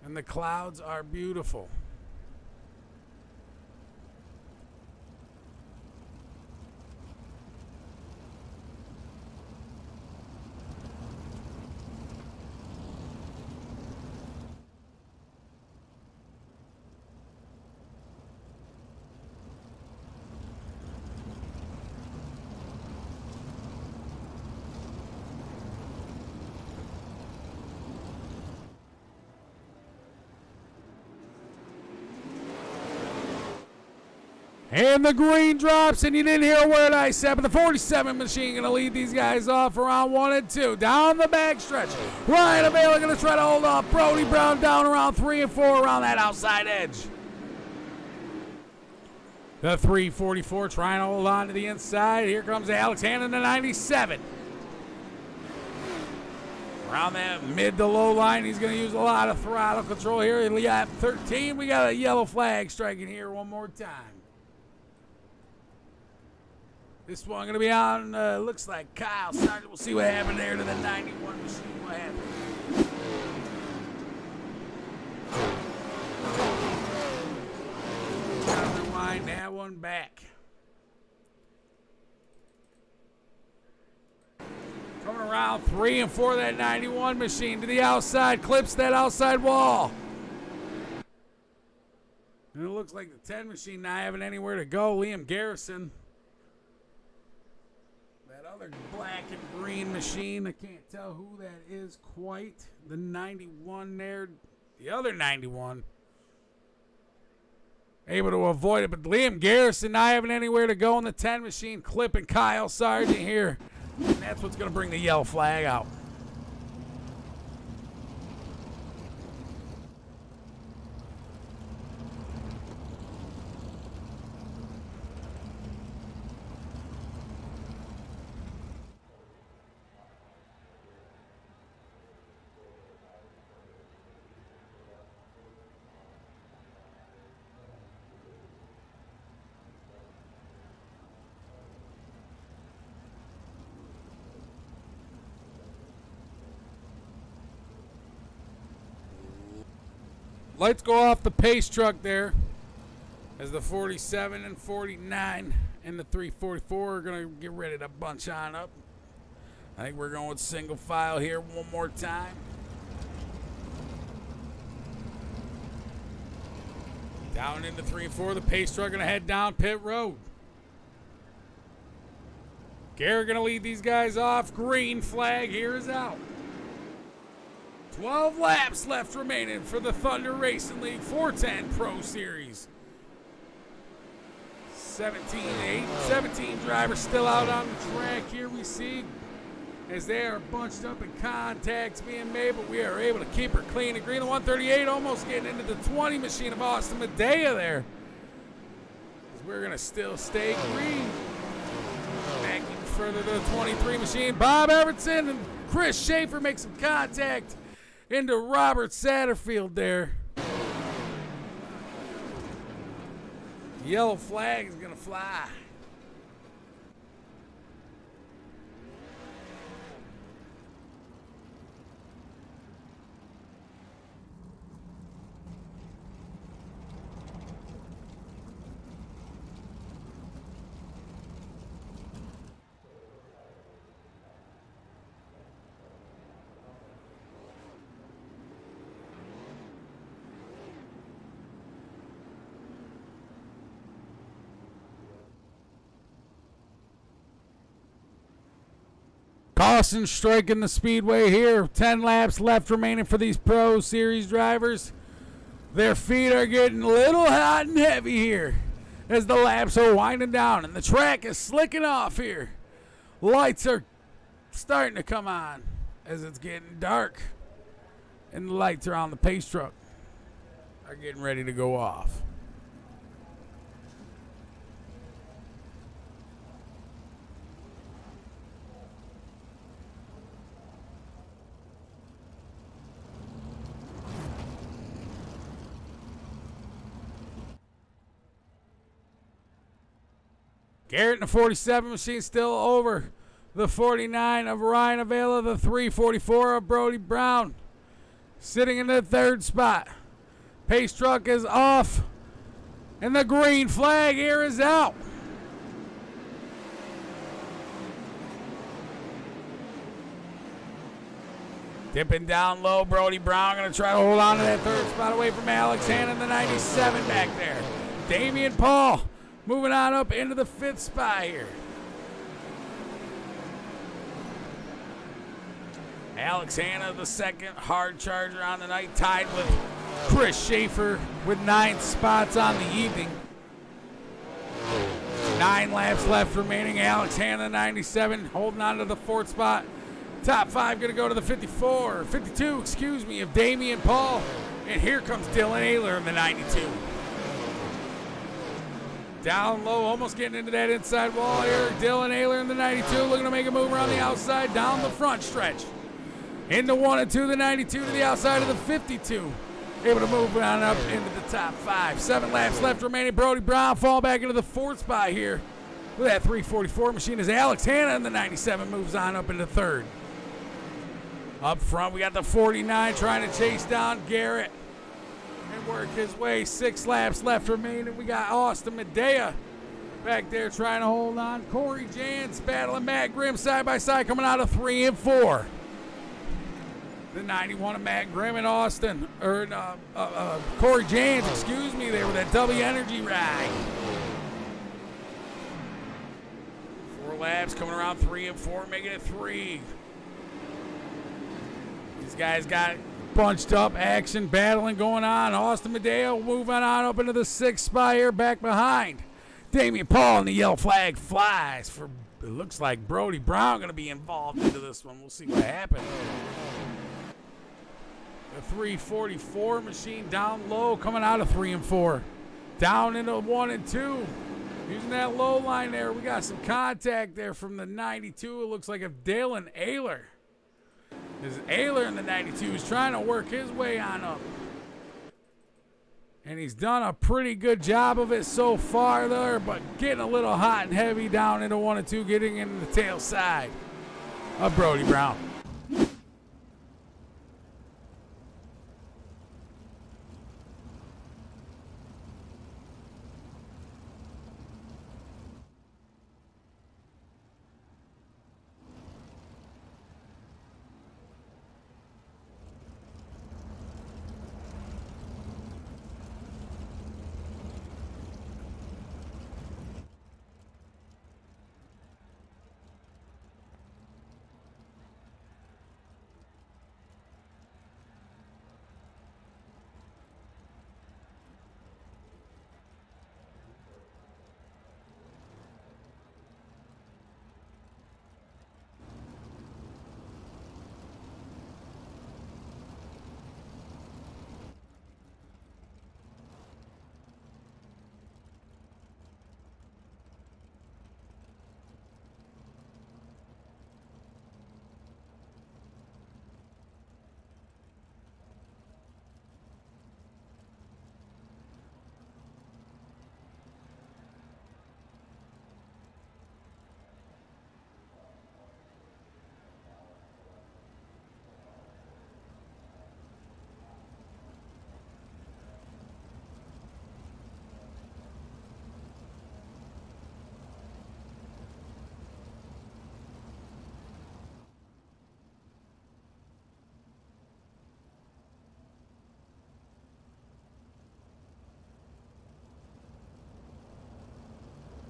And the clouds are beautiful. And the green drops, and you didn't hear a word I said, but the 47 machine going to lead these guys off around 1 and 2. Down the back stretch. Ryan LaVela going to try to hold off Brody Brown down around 3 and 4 around that outside edge. The 344 trying to hold on to the inside. Here comes Alex Hannon, the 97. Around that mid to low line, he's going to use a lot of throttle control here. In lap 13, we got a yellow flag striking here one more time. This one going to be on, looks like Kyle Sargent. We'll see what happened there to the 91 machine. What happened? Gotta rewind that one back. Coming around 3 and 4, that 91 machine to the outside, clips that outside wall. And it looks like the 10 machine not having anywhere to go. Liam Garrison. Other black and green machine. I can't tell who that is quite. The 91 there. The other 91. Able to avoid it. But Liam Garrison not having anywhere to go in the 10 machine. Clipping Kyle Sargent here. And that's what's going to bring the yellow flag out. Lights go off the pace truck there as the 47 and 49 and the 344 are going to get ready to bunch on up. I think we're going with single file here one more time. Down into 3 and 4. The pace truck going to head down pit road. Garrett going to lead these guys off. Green flag here is out. 12 laps left remaining for the Thunder Racing League 410 Pro Series. 17 drivers still out on the track here we see as they are bunched up and contacts being made, but we are able to keep her clean and green. The 138 almost getting into the 20 machine of Austin Medea there. As we're going to still stay green. Back even further to the 23 machine. Bob Everton and Chris Schaefer make some contact into Robert Satterfield there. Yellow flag is going to fly. Austin striking the speedway here. 10 laps left remaining for these Pro Series drivers. Their feet are getting a little hot and heavy here as the laps are winding down and the track is slicking off here. Lights are starting to come on as it's getting dark, and the lights are on the pace truck are getting ready to go off. Garrett in the 47 machine still over the 49 of Ryan Avila, the 344 of Brody Brown. Sitting in the third spot. Pace truck is off, and the green flag here is out. Dipping down low, Brody Brown going to try to hold on to that third spot away from Alex Hannon in the 97 back there. Damian Paul moving on up into the fifth spot here. Alex Hanna, the second hard charger on the night, tied with Chris Schaefer with 9 spots on the evening. 9 laps left remaining. Alex Hanna, 97, holding on to the 4th spot. Top 5 going to go to the 52, of Damian Paul. And here comes Dylan Ayler in the 92. Down low, almost getting into that inside wall here. Dylan Ayler in the 92, looking to make a move around the outside, down the front stretch. Into 1 and 2, the 92 to the outside of the 52. Able to move on up into the top 5. 7 laps left remaining. Brody Brown fall back into the 4th spot here with that 344 machine as Alex Hanna in the 97 moves on up into 3rd. Up front, we got the 49 trying to chase down Garrett and work his way. 6 laps left remaining. We got Austin Medea back there trying to hold on. Corey Jans battling Matt Grimm side by side, coming out of 3 and 4. The 91 of Matt Grimm and Austin, or Corey Jans, there with that W Energy ride. 4 laps coming around 3 and 4, making it 3. These guys got bunched up, action, battling going on. Austin Medea moving on up into the 6th spot here, back behind. Damian Paul and the yellow flag flies for, it looks like Brody Brown going to be involved into this one. We'll see what happens. The 344 machine down low, coming out of 3 and 4. Down into 1 and 2. Using that low line there, we got some contact there from the 92. It looks like a Dalen Ayler. As Ayler in the 92 is trying to work his way on up. And he's done a pretty good job of it so far there, but getting a little hot and heavy down into 1 and 2, getting into the tail side of Brody Brown.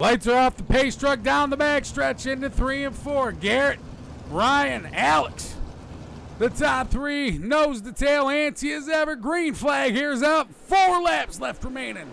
Lights are off, the pace truck down the back stretch into 3 and 4. Garrett Ryan, Alex. The top three, nose to tail, anti as ever. Green flag, here's up. 4 laps left remaining.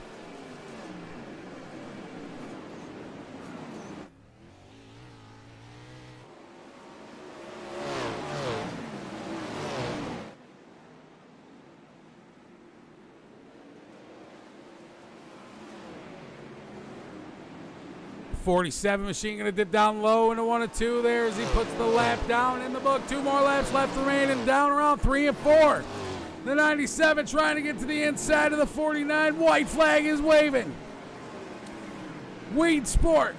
.47 machine gonna dip down low into 1 and 2 there as he puts the lap down in the book. 2 more laps left remaining, down around 3 and 4. The 97 trying to get to the inside of the 49. White flag is waving. Weedsport,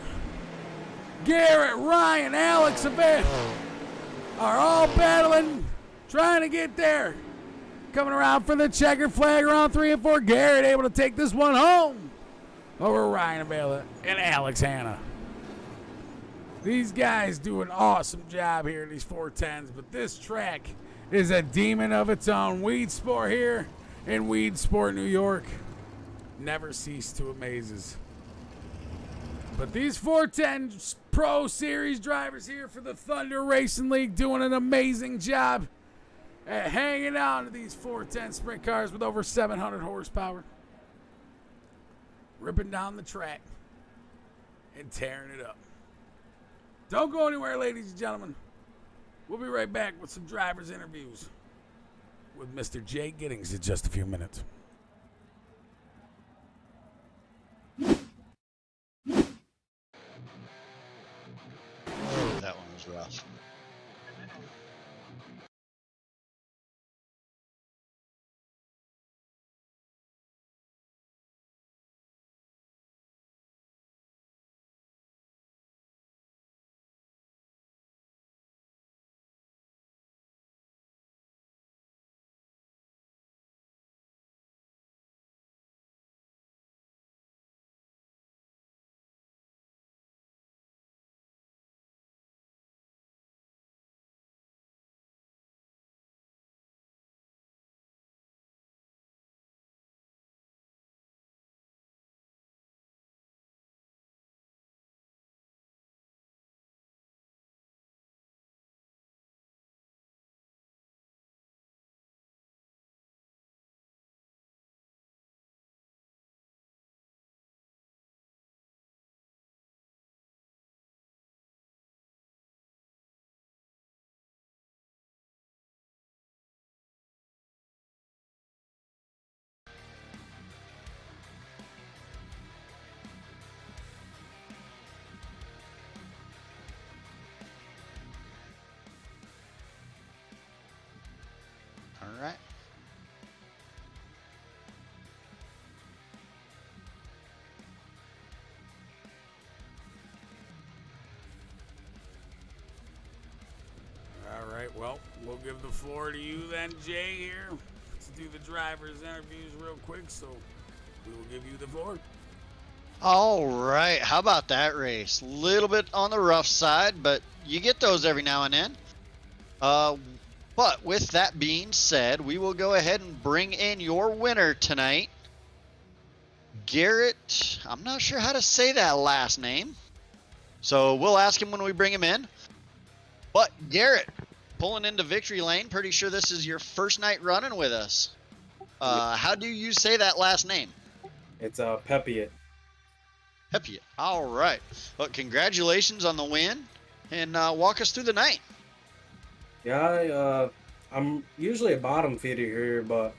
Garrett, Ryan, Alex, Abed are all battling, trying to get there. Coming around for the checkered flag around 3 and 4. Garrett able to take this one home over Ryan Abela and Alex Hanna. These guys do an awesome job here in these 410s, but this track is a demon of its own. Weedsport here in Weedsport, New York. Never cease to amaze us. But these 410 Pro Series drivers here for the Thunder Racing League doing an amazing job at hanging on to these 410 sprint cars with over 700 horsepower. Ripping down the track and tearing it up. Don't go anywhere, ladies and gentlemen. We'll be right back with some drivers' interviews with Mr. Jay Giddings in just a few minutes. That one was rough. All right. All right, well, we'll give the floor to you then, Jay, here to do the drivers' interviews real quick, so we will give you the floor. All right. How about that race? Little bit on the rough side, but you get those every now and then. But with that being said, we will go ahead and bring in your winner tonight. Garrett, I'm not sure how to say that last name, so we'll ask him when we bring him in. But Garrett, pulling into victory lane, pretty sure this is your first night running with us. How do you say that last name? It's Pepiot. Pepiot. All right. Well, congratulations on the win, and walk us through the night. Yeah, I'm usually a bottom feeder here, but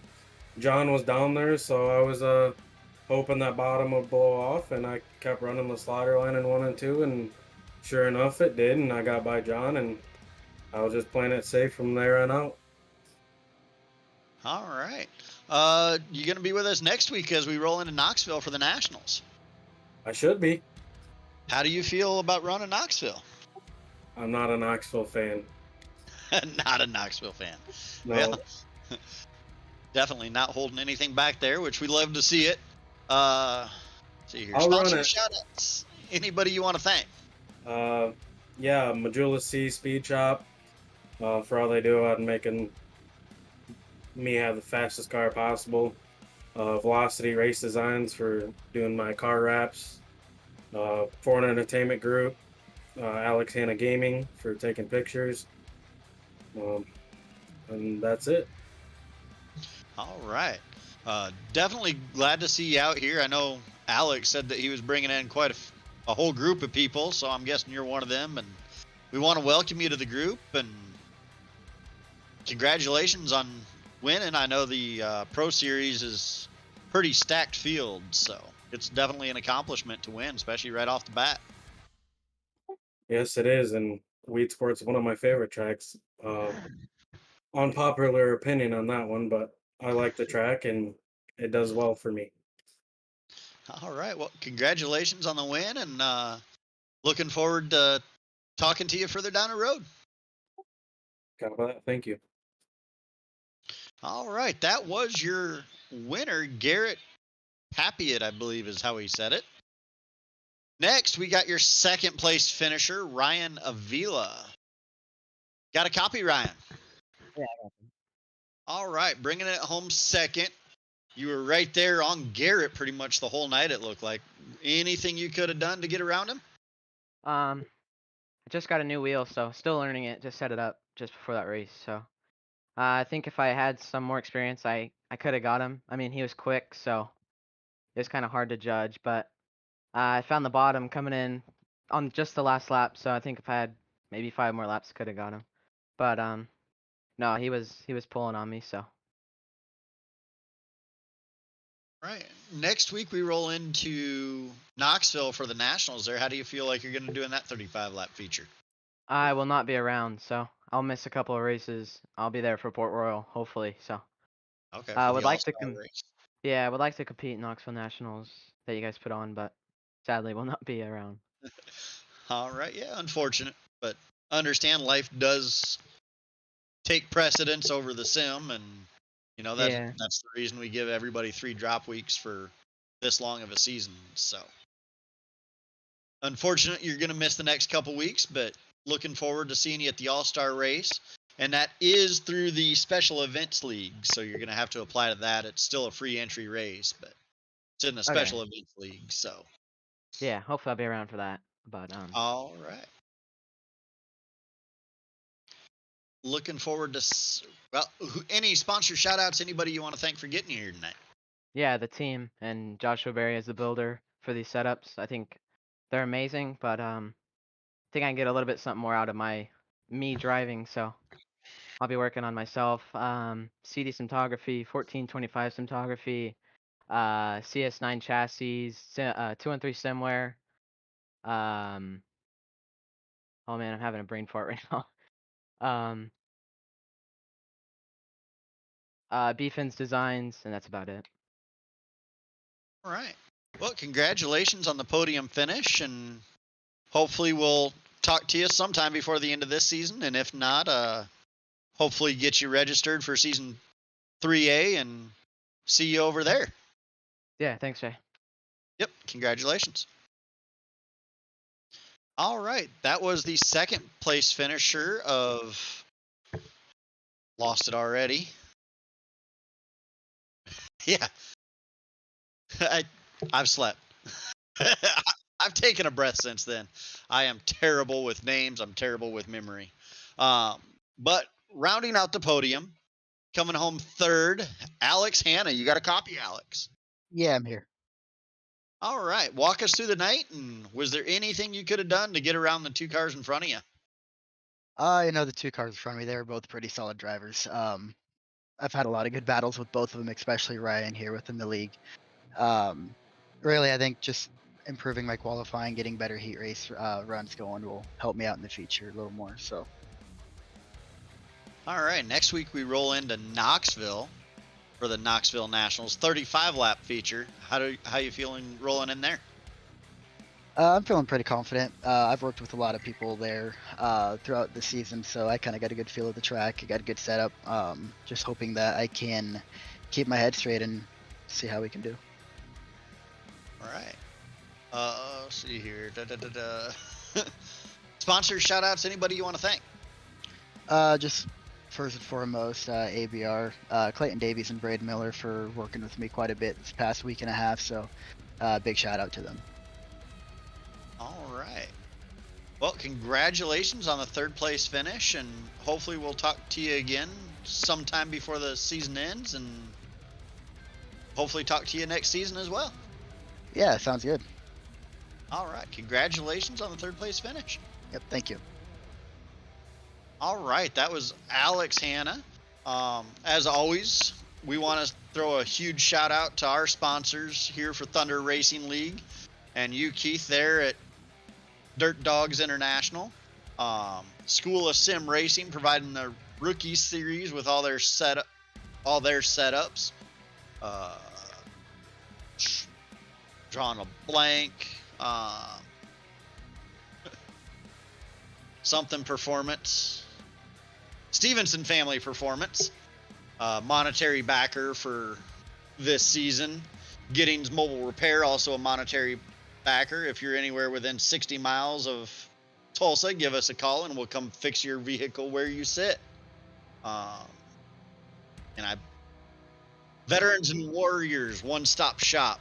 John was down there, so I was hoping that bottom would blow off, and I kept running the slaughter line in 1 and 2, and sure enough, it did, and I got by John, and I was just playing it safe from there on out. All right. You going to be with us next week as we roll into Knoxville for the Nationals? I should be. How do you feel about running Knoxville? I'm not a Knoxville fan. Not a Knoxville fan. No. Well, definitely not holding anything back there, which we love to see it. See here. I'll run Sponsor it. shout-outs. Anybody you want to thank? Yeah, Majula C Speed Shop for all they do on making me have the fastest car possible. Velocity Race Designs for doing my car wraps. Foreign Entertainment Group. Alex Hanna Gaming for taking pictures. And that's it. All right. Definitely glad to see you out here. I know Alex said that he was bringing in quite a whole group of people, so I'm guessing you're one of them. And we want to welcome you to the group. And congratulations on winning. I know the Pro Series is pretty stacked field, so it's definitely an accomplishment to win, especially right off the bat. Yes, it is. And Weedsport's one of my favorite tracks. Unpopular opinion on that one, but I like the track and it does well for me. All right. Well, congratulations on the win, and looking forward to talking to you further down the road. Thank you. All right. That was your winner, Garrett Papiet, I believe is how he said it. Next, we got your second place finisher, Ryan Avila. Got a copy, Ryan? Yeah. All right. Bringing it home second. You were right there on Garrett pretty much the whole night, it looked like. Anything you could have done to get around him? I just got a new wheel, so still learning it. Just set it up just before that race. So I think if I had some more experience, I could have got him. I mean, he was quick, so it was kind of hard to judge. But I found the bottom coming in on just the last lap, so I think if I had maybe 5 more laps, could have got him. But no, he was pulling on me, so. Right. Next week we roll into Knoxville for the Nationals there. How do you feel like you're going to do in that 35-lap feature? I will not be around, so I'll miss a couple of races. I'll be there for Port Royal, hopefully. So. Okay. I would like to race. Yeah, I would like to compete in Knoxville Nationals that you guys put on, but sadly will not be around. All right. Yeah, unfortunate, but understand life does take precedence over the sim, and you know that's the reason we give everybody 3 drop weeks for this long of a season. So unfortunate you're going to miss the next couple weeks, but looking forward to seeing you at the All-Star race. And that is through the Special Events League, so you're going to have to apply to that. It's still a free entry race, but it's in the Special Events League, so. Yeah, hopefully I'll be around for that. But All right. Looking forward to any sponsor shout-outs, anybody you want to thank for getting you here tonight? Yeah, the team and Joshua Berry as the builder for these setups. I think they're amazing, but I think I can get a little bit something more out of me driving, so I'll be working on myself. CD Cinematography, 1425 Cinematography, CS9 chassis, 213 Simware. Oh man, I'm having a brain fart right now. Beefin's Designs, and that's about it. All right. Well, congratulations on the podium finish, and hopefully we'll talk to you sometime before the end of this season, and if not, hopefully get you registered for season 3A and see you over there. Yeah, thanks, Jay. Yep, congratulations. All right, that was the second place finisher of lost it already. Yeah. I've slept. I've taken a breath since then. I am terrible with names. I'm terrible with memory. But rounding out the podium, coming home third, Alex Hanna. You got a copy, Alex? Yeah, I'm here. All right. Walk us through the night, and was there anything you could have done to get around the 2 cars in front of you? The 2 cars in front of me, they were both pretty solid drivers. I've had a lot of good battles with both of them, especially Ryan here within the league. Really, I think just improving my qualifying, getting better heat race runs going will help me out in the future a little more. So. All right. Next week we roll into Knoxville for the Knoxville Nationals 35-lap feature. How you feeling rolling in there? I'm feeling pretty confident. I've worked with a lot of people there throughout the season, so I kind of got a good feel of the track. I got a good setup. Just hoping that I can keep my head straight and see how we can do. All right. Let's see here. Sponsors, shout-outs, anybody you want to thank? Just first and foremost, ABR, Clayton Davies and Braden Miller for working with me quite a bit this past week and a half, so big shout-out to them. All right. Well, congratulations on the third place finish, and hopefully we'll talk to you again sometime before the season ends, and hopefully talk to you next season as well. Yeah, sounds good. All right, congratulations on the third place finish. Yep, thank you. All right, that was Alex Hanna. As always, we want to throw a huge shout out to our sponsors here for Thunder Racing League, and you, Keith, there at Dirt Dogs International. School of Sim Racing providing the rookie series with all their setups. Drawing a blank. Something Performance. Stevenson Family Performance. Monetary backer for this season. Giddings Mobile Repair, also a monetary backer. If you're anywhere within 60 miles of Tulsa, give us a call and we'll come fix your vehicle where you sit. Veterans and Warriors One-Stop Shop.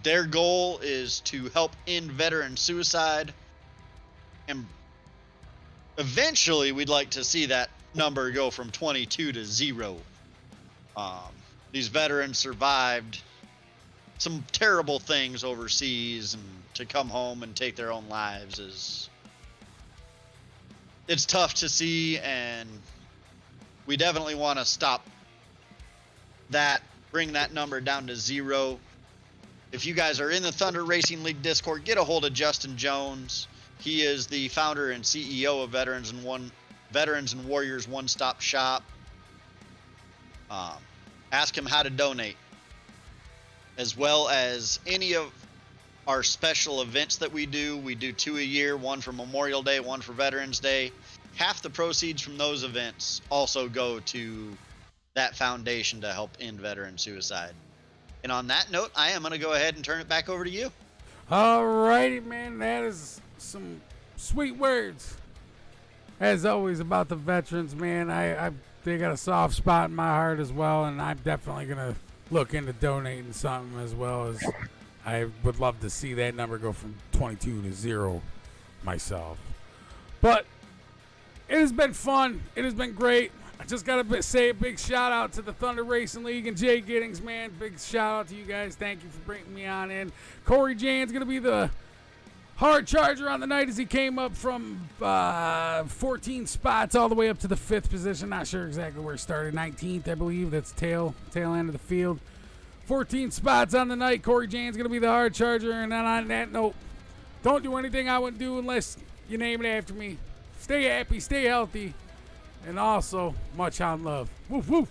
Their goal is to help end veteran suicide, and eventually we'd like to see that number go from 22 to 0. These veterans survived some terrible things overseas, and to come home and take their own lives it's tough to see, and we definitely want to stop that, bring that number down to 0. If you guys are in the Thunder Racing League Discord, get a hold of Justin Jones. He is the founder and CEO of Veterans and Warriors One Stop Shop. Ask him how to donate, as well as any of our special events that we do. We do 2 a year, one for Memorial Day, one for Veterans Day. Half the proceeds from those events also go to that foundation to help end veteran suicide. And on that note, I am going to go ahead and turn it back over to you. All righty, man. That is some sweet words. As always, about the veterans, man. They got a soft spot in my heart as well, and I'm definitely going to look into donating something, as well as I would love to see that number go from 22 to 0 myself. But it has been fun. It has been great. I just got to say a big shout out to the Thunder Racing League and Jay Giddings, man. Big shout out to you guys. Thank you for bringing me on in. Corey Jan's going to be the hard charger on the night, as he came up from 14 spots all the way up to the 5th position. Not sure exactly where he started. 19th, I believe. That's tail end of the field. 14 spots on the night. Corey Jan's going to be the hard charger. And then on that note, don't do anything I wouldn't do unless you name it after me. Stay happy, stay healthy, and also much on love. Woof, woof.